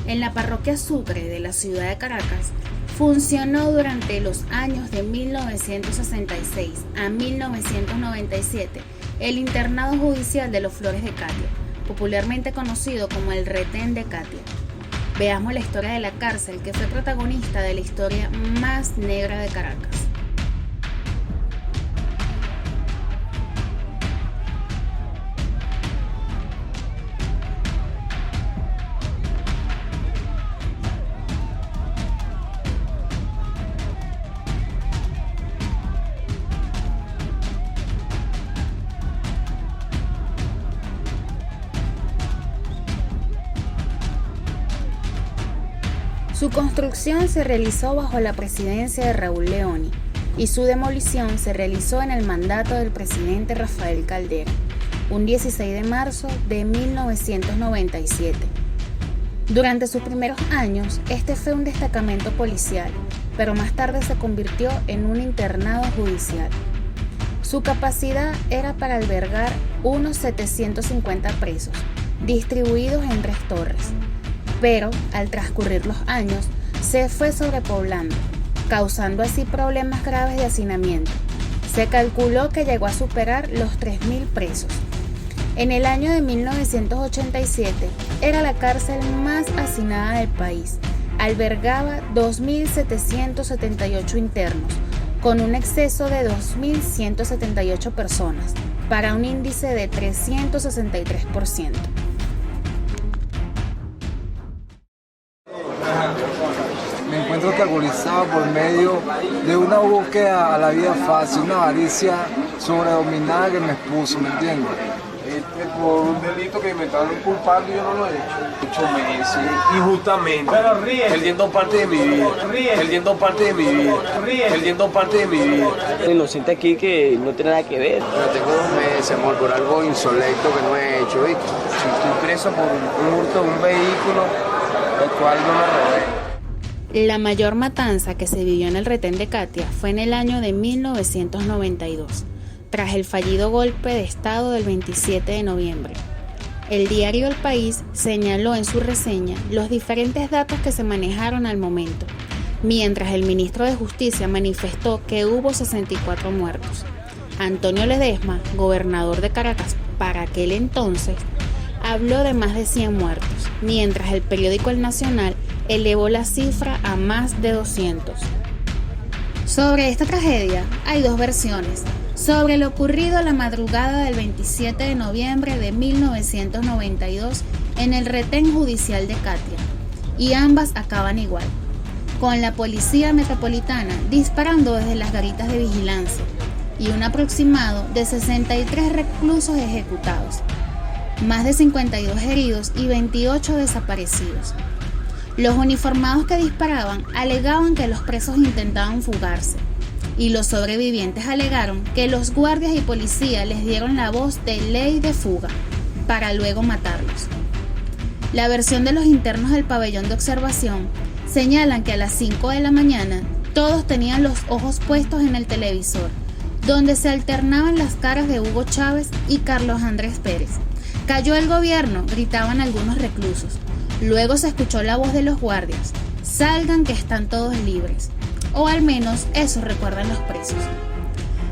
en la parroquia Sucre de la ciudad de Caracas, funcionó durante los años de 1966 a 1997 el internado judicial de los Flores de Catia, popularmente conocido como el Retén de Catia. Veamos la historia de la cárcel, que fue protagonista de la historia más negra de Caracas. Su construcción se realizó bajo la presidencia de Raúl Leoni y su demolición se realizó en el mandato del presidente Rafael Caldera, un 16 de marzo de 1997. Durante sus primeros años, este fue un destacamento policial, pero más tarde se convirtió en un internado judicial. Su capacidad era para albergar unos 750 presos, distribuidos en 3 torres. Pero al transcurrir los años se fue sobrepoblando, causando así problemas graves de hacinamiento. Se calculó que llegó a superar los 3.000 presos. En el año de 1987 era la cárcel más hacinada del país. Albergaba 2.778 internos, con un exceso de 2.178 personas, para un índice de 363%. Me encuentro aterrorizado por medio de una búsqueda a la vida fácil, una avaricia sobredominada que me expuso, ¿me entiendes? Por un delito que me están culpando, yo no lo he hecho. 8 meses, injustamente, perdiendo parte de mi vida, perdiendo parte de mi vida, perdiendo parte de mi vida. Inocente aquí que no tiene nada que ver. Pero tengo 2 meses, amor, por algo insolecto que no he hecho, ¿viste? Estoy preso por un hurto de un vehículo, el cual no me robé. La mayor matanza que se vivió en el Retén de Catia fue en el año de 1992, tras el fallido golpe de Estado del 27 de noviembre. El diario El País señaló en su reseña los diferentes datos que se manejaron al momento, mientras el ministro de Justicia manifestó que hubo 64 muertos. Antonio Ledesma, gobernador de Caracas para aquel entonces, habló de más de 100 muertos, mientras el periódico El Nacional elevó la cifra a más de 200. Sobre esta tragedia hay 2 versiones. Sobre lo ocurrido la madrugada del 27 de noviembre de 1992 en el Retén Judicial de Catia, y ambas acaban igual, con la Policía Metropolitana disparando desde las garitas de vigilancia y un aproximado de 63 reclusos ejecutados, más de 52 heridos y 28 desaparecidos. Los uniformados que disparaban alegaban que los presos intentaban fugarse, y los sobrevivientes alegaron que los guardias y policía les dieron la voz de ley de fuga, para luego matarlos. La versión de los internos del pabellón de observación señalan que a las 5 de la mañana todos tenían los ojos puestos en el televisor, donde se alternaban las caras de Hugo Chávez y Carlos Andrés Pérez. «Cayó el gobierno», gritaban algunos reclusos. Luego se escuchó la voz de los guardias: «Salgan que están todos libres». O al menos eso recuerdan los presos.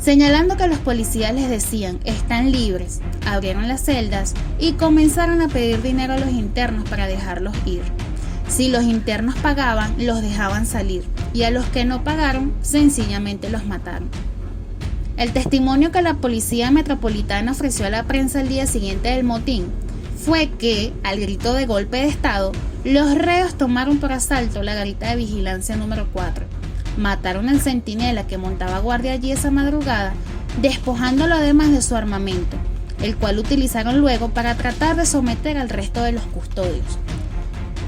Señalando que los policías les decían «están libres», abrieron las celdas y comenzaron a pedir dinero a los internos para dejarlos ir. Si los internos pagaban, los dejaban salir, y a los que no pagaron, sencillamente los mataron. El testimonio que la Policía Metropolitana ofreció a la prensa el día siguiente del motín fue que, al grito de golpe de Estado, los reos tomaron por asalto la garita de vigilancia número 4, mataron al centinela que montaba guardia allí esa madrugada, despojándolo además de su armamento, el cual utilizaron luego para tratar de someter al resto de los custodios.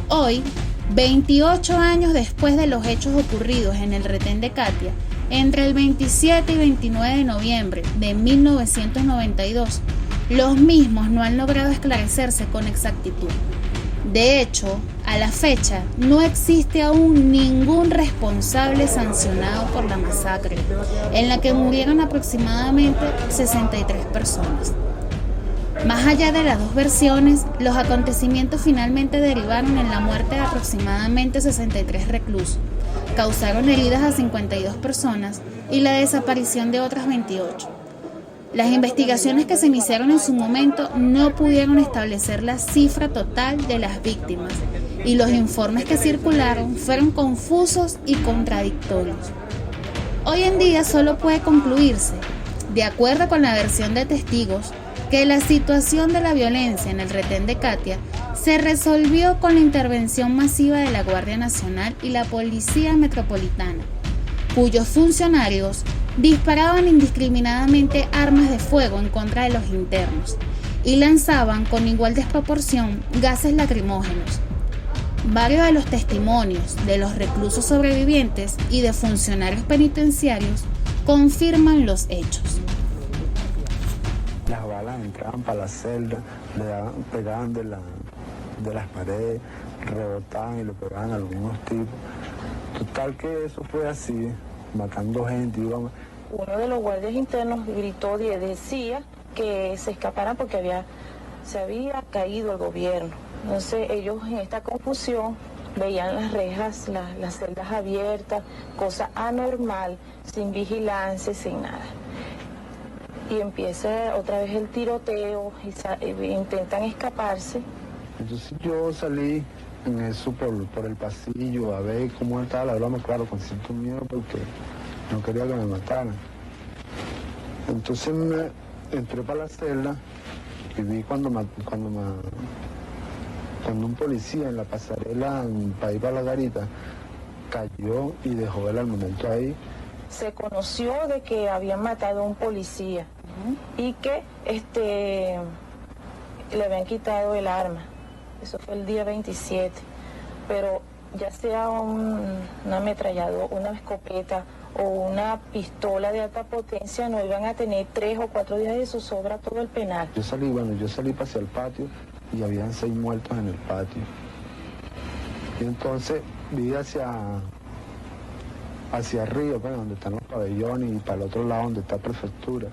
Hoy, 28 años después de los hechos ocurridos en el Retén de Catia, entre el 27 y 29 de noviembre de 1992, los mismos no han logrado esclarecerse con exactitud. De hecho, a la fecha, no existe aún ningún responsable sancionado por la masacre, en la que murieron aproximadamente 63 personas. Más allá de las dos versiones, los acontecimientos finalmente derivaron en la muerte de aproximadamente 63 reclusos, causaron heridas a 52 personas y la desaparición de otras 28. Las investigaciones que se iniciaron en su momento no pudieron establecer la cifra total de las víctimas y los informes que circularon fueron confusos y contradictorios. Hoy en día solo puede concluirse, de acuerdo con la versión de testigos, que la situación de la violencia en el retén de Katia se resolvió con la intervención masiva de la Guardia Nacional y la Policía Metropolitana, cuyos funcionarios disparaban indiscriminadamente armas de fuego en contra de los internos y lanzaban con igual desproporción gases lacrimógenos. Varios de los testimonios de los reclusos sobrevivientes y de funcionarios penitenciarios confirman los hechos. Las balas entraban para la celda, pegaban de las paredes, rebotaban y le pegaban a algunos tipos. Total que eso fue así, matando gente. Uno de los guardias internos gritó y decía que se escaparan porque se había caído el gobierno. Entonces ellos en esta confusión veían las rejas, las celdas abiertas, cosa anormal, sin vigilancia, sin nada. Y empieza otra vez el tiroteo y intentan escaparse. Entonces yo salí en eso por el pasillo a ver cómo estaba la broma, claro, con cierto miedo porque no quería que me mataran. Entonces entré para la celda y vi cuando un policía en la pasarela para ir para la garita cayó y dejó el armamento ahí. Se conoció de que habían matado a un policía y que le habían quitado el arma. Eso fue el día 27. Pero ya sea una ametralladora, una escopeta o una pistola de alta potencia, no iban a tener 3 o 4 días de zozobra todo el penal. Yo salí hacia el patio y habían 6 muertos en el patio. Y entonces vi hacia arriba, pues, donde están los pabellones, y para el otro lado donde está la prefectura.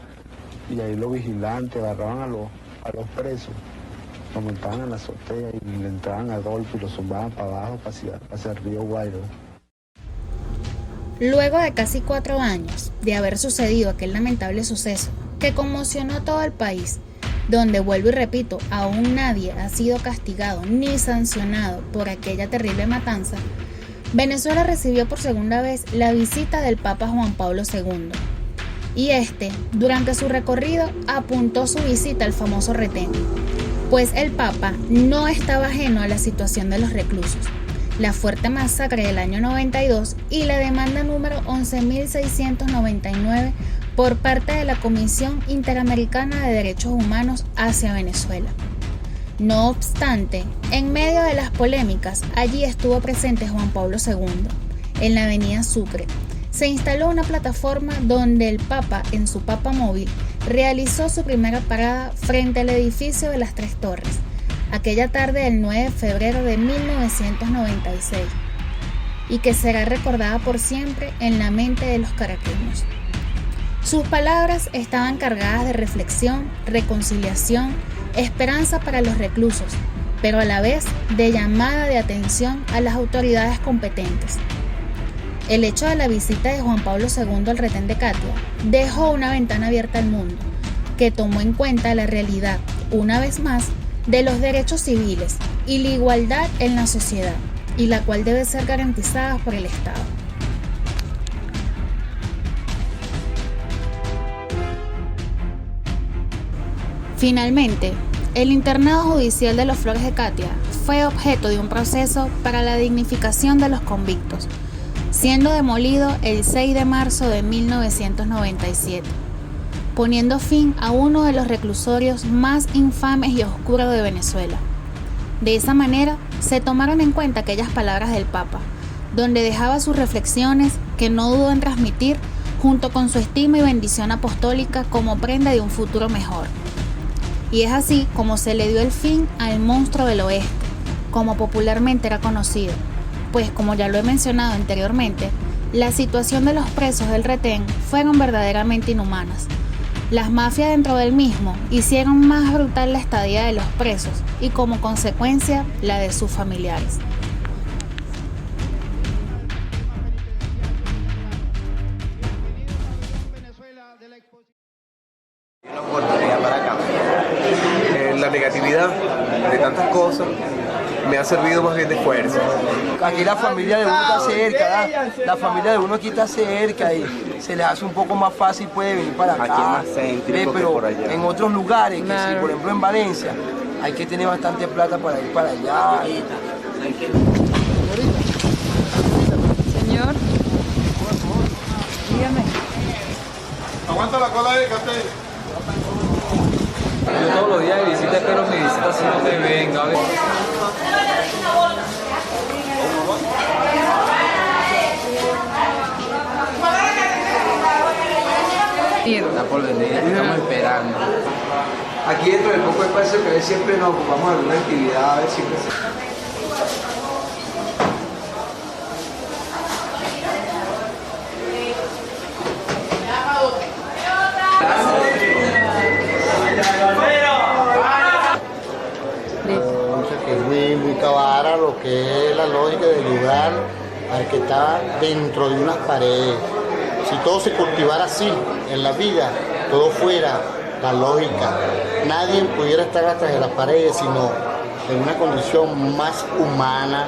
Y ahí los vigilantes agarraban a los presos, los montaban en la azotea y le entraban a golpe y los zumbaban para abajo, hacia el río Guairo. Luego de casi 4 años de haber sucedido aquel lamentable suceso que conmocionó a todo el país, donde, vuelvo y repito, aún nadie ha sido castigado ni sancionado por aquella terrible matanza, Venezuela recibió por segunda vez la visita del Papa Juan Pablo II. Y durante su recorrido, apuntó su visita al famoso retén, pues el Papa no estaba ajeno a la situación de los reclusos, la fuerte masacre del año 92 y la demanda número 11.699 por parte de la Comisión Interamericana de Derechos Humanos hacia Venezuela. No obstante, en medio de las polémicas, allí estuvo presente Juan Pablo II, en la avenida Sucre. Se instaló una plataforma donde el Papa, en su Papa Móvil, realizó su primera parada frente al edificio de las Tres Torres, aquella tarde del 9 de febrero de 1996, y que será recordada por siempre en la mente de los caraqueños. Sus palabras estaban cargadas de reflexión, reconciliación, esperanza para los reclusos, pero a la vez de llamada de atención a las autoridades competentes. El hecho de la visita de Juan Pablo II al retén de Katia dejó una ventana abierta al mundo, que tomó en cuenta la realidad, una vez más, de los derechos civiles y la igualdad en la sociedad, y la cual debe ser garantizada por el Estado. Finalmente, el internado judicial de Los Flores de Katia fue objeto de un proceso para la dignificación de los convictos, siendo demolido el 6 de marzo de 1997, poniendo fin a uno de los reclusorios más infames y oscuros de Venezuela. De esa manera, se tomaron en cuenta aquellas palabras del Papa, donde dejaba sus reflexiones que no dudó en transmitir junto con su estima y bendición apostólica como prenda de un futuro mejor. Y es así como se le dio el fin al monstruo del oeste, como popularmente era conocido, pues como ya lo he mencionado anteriormente, la situación de los presos del retén fueron verdaderamente inhumanas, Las mafias dentro del mismo hicieron más brutal la estadía de los presos y como consecuencia la de sus familiares. La negatividad de tantas cosas me ha servido más bien de fuerza. Aquí la familia de uno está cerca, la familia de uno aquí está cerca y se le hace un poco más fácil, puede venir para acá. Aquí es más céntrico que pero por allá. En otros lugares, que sí, por ejemplo en Valencia, hay que tener bastante plata para ir para allá. Señor. Dígame. Aguanta la cola de café. Yo todos los días de visita, pero mi visita si no me venga. Está por venir, estamos esperando. Aquí dentro del poco espacio que hay siempre nos ocupamos de alguna actividad, a ver siempre Que es muy cabara lo que es la lógica del lugar al que está dentro de unas paredes. Si todo se cultivara así en la vida, todo fuera la lógica, nadie pudiera estar atrás de las paredes, sino en una condición más humana,